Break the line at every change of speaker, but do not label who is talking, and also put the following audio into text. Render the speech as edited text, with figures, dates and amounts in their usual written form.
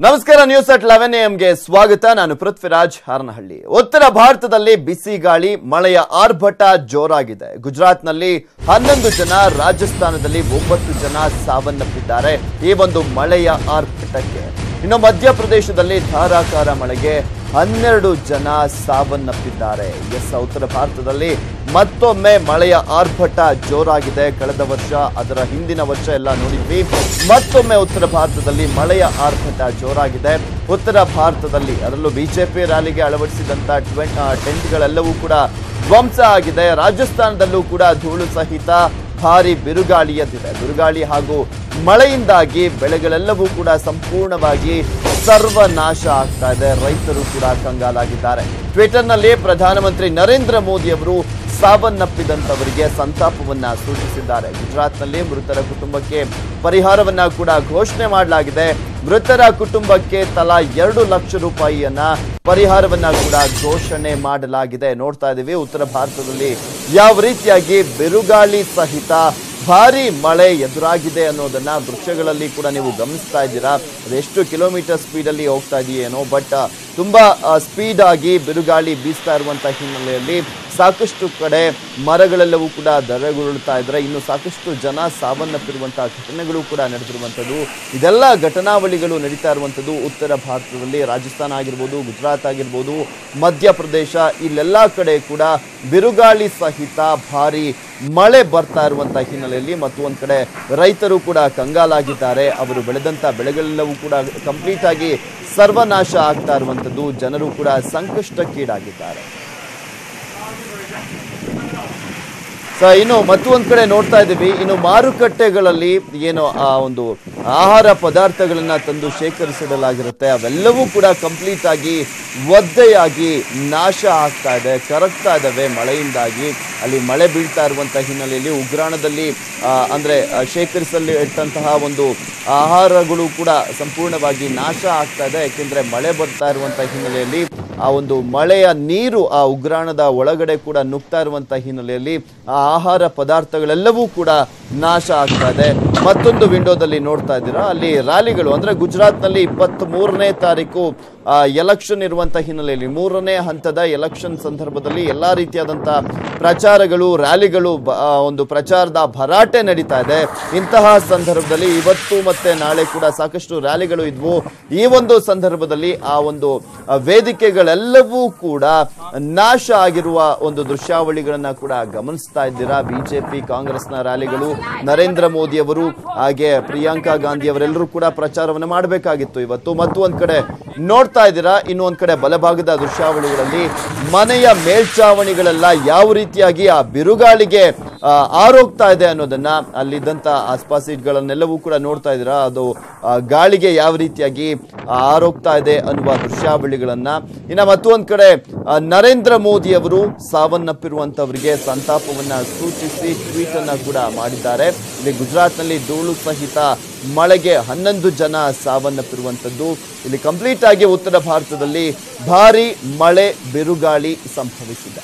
ನಮಸ್ಕಾರ news at 11 AM ಗೆ ಸ್ವಾಗತ. ನಾನು ಪೃಥ್ವಿರಾಜ್ ಹಾರನಹಳ್ಳಿ. ಉತ್ತರ ಭಾರತದಲ್ಲಿ ಬಿಸಿ ಗಾಳಿ, ಮಳೆಯ ಆರ್ಭಟ ಜೋರಾಗಿದೆ. ಗುಜರಾತ್ನಲ್ಲಿ 11 ಜನ, ರಾಜಸ್ಥಾನದಲ್ಲಿ 9 ಜನ ಸಾವನ್ನಪ್ಪಿದ್ದಾರೆ ಈ ಒಂದು ಮಳೆಯ ಆರ್ಭಟಕ್ಕೆ. ಇನ್ನು ಮಧ್ಯಪ್ರದೇಶದಲ್ಲಿ ಧಾರಾಕಾರ ಮಳೆಗೆ 12 ಜನ ಸಾವನ್ನಪ್ಪಿದ್ದಾರೆ. ಉತ್ತರ ಭಾರತದಲ್ಲಿ ಮತ್ತೊಮ್ಮೆ ಮಳೆಯ ಆರ್ಭಟ ಜೋರಾಗಿದೆ. ಕಳೆದ ವರ್ಷ, ಅದರ ಹಿಂದಿನ ವರ್ಷ ಎಲ್ಲ ನೋಡಿದ್ವಿ. ಮತ್ತೊಮ್ಮೆ ಉತ್ತರ ಭಾರತದಲ್ಲಿ ಮಳೆಯ ಆರ್ಭಟ ಜೋರಾಗಿದೆ. ಉತ್ತರ ಭಾರತದಲ್ಲಿ ಅದರಲ್ಲೂ ಬಿಜೆಪಿ ರ್ಯಾಲಿಗೆ ಅಳವಡಿಸಿದಂತ ಟೆಂಟ್ಗಳೆಲ್ಲವೂ ಕೂಡ ಧ್ವಂಸ ಆಗಿದೆ. ರಾಜಸ್ಥಾನದಲ್ಲೂ ಕೂಡ ಧೂಳು ಸಹಿತ ಭಾರಿ ಬಿರುಗಾಳಿ ಎದ್ದಿದೆ. ಬಿರುಗಾಳಿ ಹಾಗೂ ಮಳೆಯಿಂದಾಗಿ ಬೆಳೆಗಳೆಲ್ಲವೂ ಕೂಡ ಸಂಪೂರ್ಣವಾಗಿ ಸರ್ವನಾಶ ಆಗ್ತಾ ಇದೆ. ರೈತರು ಕೂಡ ಕಂಗಾಲಾಗಿದ್ದಾರೆ. ಟ್ವಿಟರ್ನಲ್ಲಿ ಪ್ರಧಾನಮಂತ್ರಿ ನರೇಂದ್ರ ಮೋದಿ ಅವರು ಸಾವನ್ನಪ್ಪಿದಂತವರಿಗೆ ಸಂತಾಪವನ್ನ ಸೂಚಿಸಿದ್ದಾರೆ. ಗುಜರಾತ್ನಲ್ಲಿ ಮೃತರ ಕುಟುಂಬಕ್ಕೆ ಪರಿಹಾರವನ್ನ ಕೂಡ ಘೋಷಣೆ ಮಾಡಲಾಗಿದೆ. ಮೃತರ ಕುಟುಂಬಕ್ಕೆ ತಲಾ 2 ಲಕ್ಷ ರೂಪಾಯಿಯನ್ನ ಪರಿಹಾರವನ್ನ ಕೂಡ ಘೋಷಣೆ ಮಾಡಲಾಗಿದೆ. ನೋಡ್ತಾ ಇದ್ದೀವಿ ಉತ್ತರ ಭಾರತದಲ್ಲಿ ಯಾವ ರೀತಿಯಾಗಿ ಬಿರುಗಾಳಿ ಸಹಿತ ಭಾರಿ ಮಳೆ ಎದುರಾಗಿದೆ ಅನ್ನೋದನ್ನ ದೃಶ್ಯಗಳಲ್ಲಿ ಕೂಡ ನೀವು ಗಮನಿಸ್ತಾ ಇದ್ದೀರಾ. ಅದೆಷ್ಟು ಕಿಲೋಮೀಟರ್ ಸ್ಪೀಡಲ್ಲಿ ಹೋಗ್ತಾ ಇದೆಯೇನೋ, ಬಟ್ ತುಂಬಾ ಸ್ಪೀಡ್ ಆಗಿ ಬಿರುಗಾಳಿ ಬೀಸ್ತಾ ಇರುವಂತಹ ಹಿನ್ನೆಲೆಯಲ್ಲಿ ಸಾಕಷ್ಟು ಕಡೆ ಮರಗಳೆಲ್ಲವೂ ಕೂಡ ಧರೆಗುರುಳ್ತಾ ಇದ್ರೆ, ಇನ್ನು ಸಾಕಷ್ಟು ಜನ ಸಾವನ್ನಪ್ಪಿರುವಂತಹ ಘಟನೆಗಳು ಕೂಡ ನಡೆದಿರುವಂಥದ್ದು. ಇದೆಲ್ಲ ಘಟನಾವಳಿಗಳು ನಡೀತಾ ಇರುವಂಥದ್ದು ಉತ್ತರ ಭಾರತದಲ್ಲಿ. ರಾಜಸ್ಥಾನ ಆಗಿರ್ಬೋದು, ಗುಜರಾತ್ ಆಗಿರ್ಬೋದು, ಮಧ್ಯಪ್ರದೇಶ, ಇಲ್ಲೆಲ್ಲ ಕಡೆ ಕೂಡ ಬಿರುಗಾಳಿ ಸಹಿತ ಭಾರಿ ಮಳೆ ಬರ್ತಾ ಇರುವಂತಹ ಹಿನ್ನೆಲೆಯಲ್ಲಿ ಮತ್ತು ಒಂದ್ ಕಡೆ ರೈತರು ಕೂಡ ಕಂಗಾಲಾಗಿದ್ದಾರೆ. ಅವರು ಬೆಳೆದಂತ ಬೆಳೆಗಳೆಲ್ಲವೂ ಕೂಡ ಕಂಪ್ಲೀಟ್ ಆಗಿ ಸರ್ವನಾಶ ಆಗ್ತಾ ಇರುವಂಥದ್ದು. ಜನರು ಕೂಡ ಸಂಕಷ್ಟಕ್ಕೀಡಾಗಿದ್ದಾರೆ. ಇನ್ನು ಮತ್ತೊಂದ್ ಕಡೆ ನೋಡ್ತಾ ಇದ್ದೀವಿ, ಇನ್ನು ಮಾರುಕಟ್ಟೆಗಳಲ್ಲಿ ಏನು ಆ ಒಂದು ಆಹಾರ ಪದಾರ್ಥಗಳನ್ನ ತಂದು ಶೇಖರಿಸಿಡಲಾಗಿರುತ್ತೆ, ಅವೆಲ್ಲವೂ ಕೂಡ ಕಂಪ್ಲೀಟ್ ಆಗಿ ಒದ್ದೆಯಾಗಿ ನಾಶ ಆಗ್ತಾ ಇದೆ, ಕರಗ್ತಾ ಇದ್ದಾವೆ ಮಳೆಯಿಂದಾಗಿ. ಅಲ್ಲಿ ಮಳೆ ಬೀಳ್ತಾ ಇರುವಂತಹ ಹಿನ್ನೆಲೆಯಲ್ಲಿ ಉಗ್ರಾಣದಲ್ಲಿ ಅಂದ್ರೆ ಶೇಖರಿಸಲು ಇಟ್ಟಂತಹ ಒಂದು ಆಹಾರಗಳು ಕೂಡ ಸಂಪೂರ್ಣವಾಗಿ ನಾಶ ಆಗ್ತಾ ಇದೆ. ಯಾಕೆಂದ್ರೆ ಮಳೆ ಬರ್ತಾ ಇರುವಂತಹ ಹಿನ್ನೆಲೆಯಲ್ಲಿ ಆ ಒಂದು ಮಳೆಯ ನೀರು ಆ ಉಗ್ರಾಣದ ಒಳಗಡೆ ಕೂಡ ನುಗ್ತಾ ಇರುವಂತಹ ಹಿನ್ನೆಲೆಯಲ್ಲಿ ಆ ಆಹಾರ ಪದಾರ್ಥಗಳೆಲ್ಲವೂ ಕೂಡ ನಾಶ ಆಗ್ತಾ ಇದೆ. ಮತ್ತೊಂದು ವಿಂಡೋದಲ್ಲಿ ನೋಡ್ತಾ ಇದ್ದೀರಾ, ಅಲ್ಲಿ ರ್ಯಾಲಿಗಳು ಅಂದ್ರೆ ಗುಜರಾತ್ನಲ್ಲಿ 23ನೇ ತಾರೀಕು ಎಲೆಕ್ಷನ್ ಇರುವಂತಹ ಹಿನ್ನೆಲೆಯಲ್ಲಿ 3ನೇ ಹಂತದ ಎಲೆಕ್ಷನ್ ಸಂದರ್ಭದಲ್ಲಿ ಎಲ್ಲಾ ರೀತಿಯಾದಂತಹ ಪ್ರಚಾರಗಳು, ರ್ಯಾಲಿಗಳು, ಒಂದು ಪ್ರಚಾರದ ಭರಾಟೆ ನಡೀತಾ ಇದೆ. ಇಂತಹ ಸಂದರ್ಭದಲ್ಲಿ ಇವತ್ತು ಮತ್ತೆ ನಾಳೆ ಕೂಡ ಸಾಕಷ್ಟು ರ್ಯಾಲಿಗಳು ಇದ್ವು. ಈ ಒಂದು ಸಂದರ್ಭದಲ್ಲಿ ಆ ಒಂದು ವೇದಿಕೆಗಳೆಲ್ಲವೂ ಕೂಡ ನಾಶ ಆಗಿರುವ ಒಂದು ದೃಶ್ಯಾವಳಿಗಳನ್ನ ಕೂಡ ಗಮನಿಸ್ತಾ ಇದ್ದೀರಾ. ಬಿಜೆಪಿ, ಕಾಂಗ್ರೆಸ್ನ ರ್ಯಾಲಿಗಳು, ನರೇಂದ್ರ ಮೋದಿ ಅವರು ಹಾಗೆ ಪ್ರಿಯಾಂಕಾ ಗಾಂಧಿ ಅವರೆಲ್ಲರೂ ಕೂಡ ಪ್ರಚಾರವನ್ನು ಮಾಡಬೇಕಾಗಿತ್ತು ಇವತ್ತು. ಮತ್ತು ಒಂದ್ ಕಡೆ ನೋಡ್ತಾ ಇದ್ದೀರಾ, ಇನ್ನೊಂದ್ ಕಡೆ ಬಲಭಾಗದ ದೃಶ್ಯಾವಳಿಗಳಲ್ಲಿ ಮನೆಯ ಮೇಲ್ಚಾವಣಿಗಳೆಲ್ಲ ಯಾವ ರೀತಿಯಾಗಿ ಆ ಬಿರುಗಾಳಿಗೆ ಆರೋಗ್ತಾ ಇದೆ ಅನ್ನೋದನ್ನ, ಅಲ್ಲಿದ್ದಂತ ಆಸ್ಪಾಸಿಟ್ಗಳನ್ನೆಲ್ಲವೂ ಕೂಡ ನೋಡ್ತಾ ಇದ್ದೀರಾ. ಅದು ಗಾಳಿಗೆ ಯಾವ ರೀತಿಯಾಗಿ ಆರೋಗ್ತಾ ಇದೆ ಅನ್ನುವ ದೃಶ್ಯಾವಳಿಗಳನ್ನ. ಇನ್ನ ಮತ್ತೊಂದ್ ಕಡೆ ನರೇಂದ್ರ ಮೋದಿ ಅವರು ಸಾವನ್ನಪ್ಪಿರುವಂತವರಿಗೆ ಸಂತಾಪವನ್ನ ಸೂಚಿಸಿ ಟ್ವೀಟ್ ಅನ್ನ ಕೂಡ ಮಾಡಿದ್ದಾರೆ. ಇಲ್ಲಿ ಗುಜರಾತ್ನಲ್ಲಿ ಧೂಳು ಸಹಿತ ಮಳೆಗೆ 11 ಜನ ಸಾವನ್ನಪ್ಪಿರುವಂತದ್ದು. ಇಲ್ಲಿ ಕಂಪ್ಲೀಟ್ ಆಗಿ ಉತ್ತರ ಭಾರತದಲ್ಲಿ ಭಾರಿ ಮಳೆ, ಬಿರುಗಾಳಿ ಸಂಭವಿಸಿದೆ.